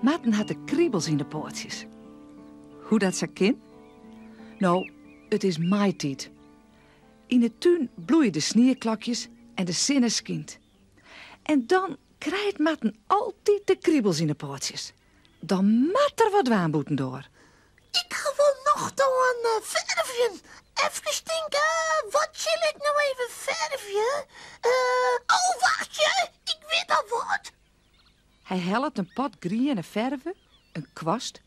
Matten had de kriebels in de poortjes. Hoe dat ze kind? Nou, het is maaitijd. In de tuin bloeien de snierklokjes en de zinnen skient. En dan krijgt Matten altijd de kriebels in de poortjes. Dan mat er wat waanboeten door. Ik ga wel nog door een verfje. Even denken, wat zal ik nou even verfje? Oh, wacht je, ik weet al wat. Hij helpt een pot groene verven, een kwast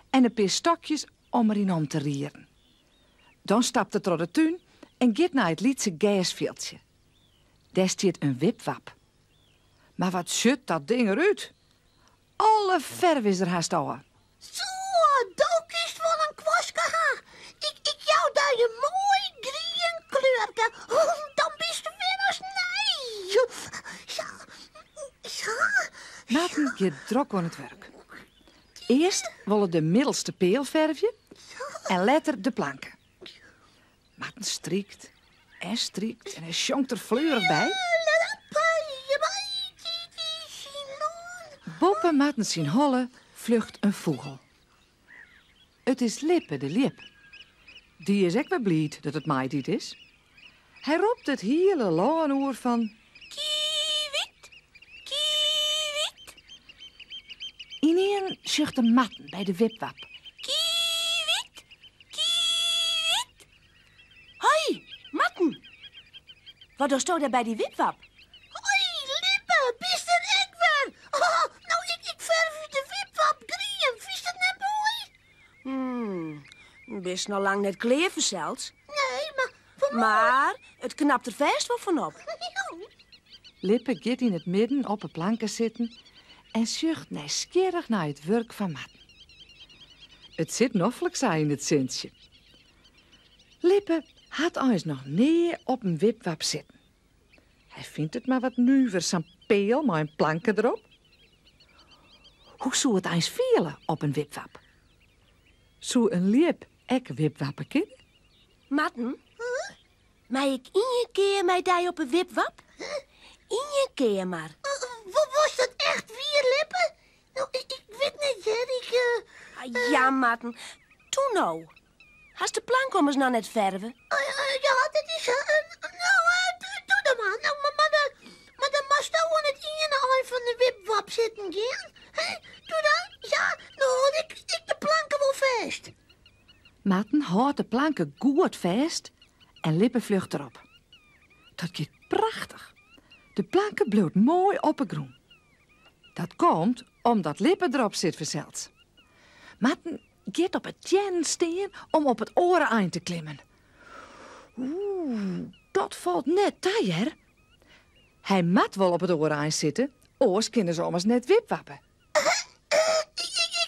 en een paar stokjes om erin om te rieren. Dan stapt het door de tuin en gaat naar het Lietse gasveldje. Daar staat een wipwap. Maar wat zut dat ding eruit? Alle verf is er haast al. Zo, dat is wel een kwastje haar. Ik jou daar je mooi groen kleurke. Dan bist je weer als nee. Ja. Maarten gaat drok aan het werk. Eerst willen de middelste peel verfje en later de planken. Maarten striekt en hij sjonkt er fleurig bij. Boven Maarten zien holle vlucht een vogel. Het is Lippe de Lip. Die is ook wel blij dat het maaitijd is. Hij roept het hele laanoer van... Kiewit, kiewit, Ineen zucht de Matten bij de wipwap. kiewit, kiewit. Hoi, Matten. Wat doe je daar bij die wipwap? Hoi, Lippe, bist er ik weer? Oh, nou, ik verf u de wipwap groen. Vies dat net mooi? Best nog lang net kleven zelfs. Nee, maar... Maar het knapt er vast wel van op. Lippe gaat in het midden op een planken zitten en zucht nieuwsgierig naar het werk van Matten. Het zit noffelijk saai in het zintje. Lippe had eens nog neer op een wipwap zitten. Hij vindt het maar wat nuver, zo'n peel maar een planken erop. Hoe zou het eens vielen op een wipwap? Zou een Lip ek wipwappen kennen? Matten? Mij ik in je keer mij die op een wipwap? In je keer maar. Was dat echt weer, Lippe? Nou, ik weet niet, hè. Ja, Matten. Toen nou. Hast de plank om eens nou net verven? Ja, dat is... doe dat maar. Nou, maar dan mag je aan het ene van de wipwap zitten, gaan. Doe dan. Ja, nou houd ik de planken wel vast. Matten houdt de planken goed vast en Lippe vlucht erop. Dat gaat prachtig. De planken bloot mooi oppegroen. Dat komt omdat Lippe erop zit verzeld. Matten gaat op het tjen steen om op het oren aan te klimmen. Dat valt net taier. Hij mat wel op het oren aan zitten, oors kunnen ze ommers net wipwappen.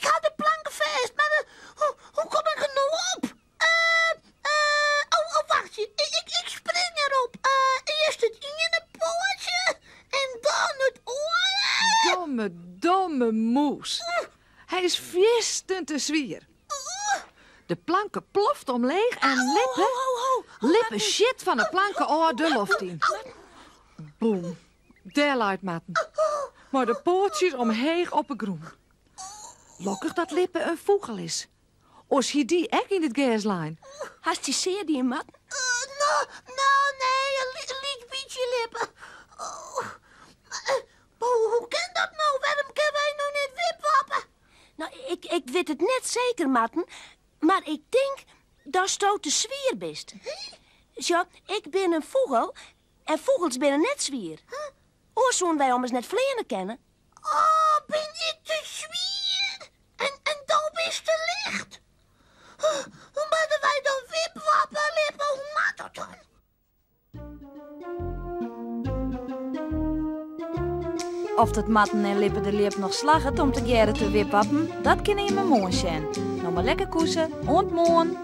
Ik had de planken vast, maar hoe kom ik er nou op? Wacht je. Ik spring erop. Eerst het ene poortje en dan het oor. Domme moes. Hij is vierstend te zwier. De planken ploft omleeg en Lippe shit van de planken oor de loft in. Boem. Daar luidt Matten. Maar de poortjes omheen op een groen. Lokkig dat Lippe een vogel is. Als je die ek in het gaslijn. Hast je zeer die Matten? Nee, een liet beetje Lippe. Hoe kan dat nou? Waarom kunnen wij nou niet wipwappen? Nou, ik weet het net zeker, Matten. Maar ik denk dat stoot de zwier bist. Zo, ik ben een vogel en vogels binnen net zwier. Oor zo'n wij om eens net vleenen kennen. Oh, ben ik te zwier? En dan bist te licht. Hoe moeten wij dan wipwappen, Lippe? Hoe maakt dat dan? Of dat Matten en Lippe de Lip nog slagen om te geren te wipwappen, dat kunnen je me mooi zijn. Nou maar lekker koesen, ontmoen.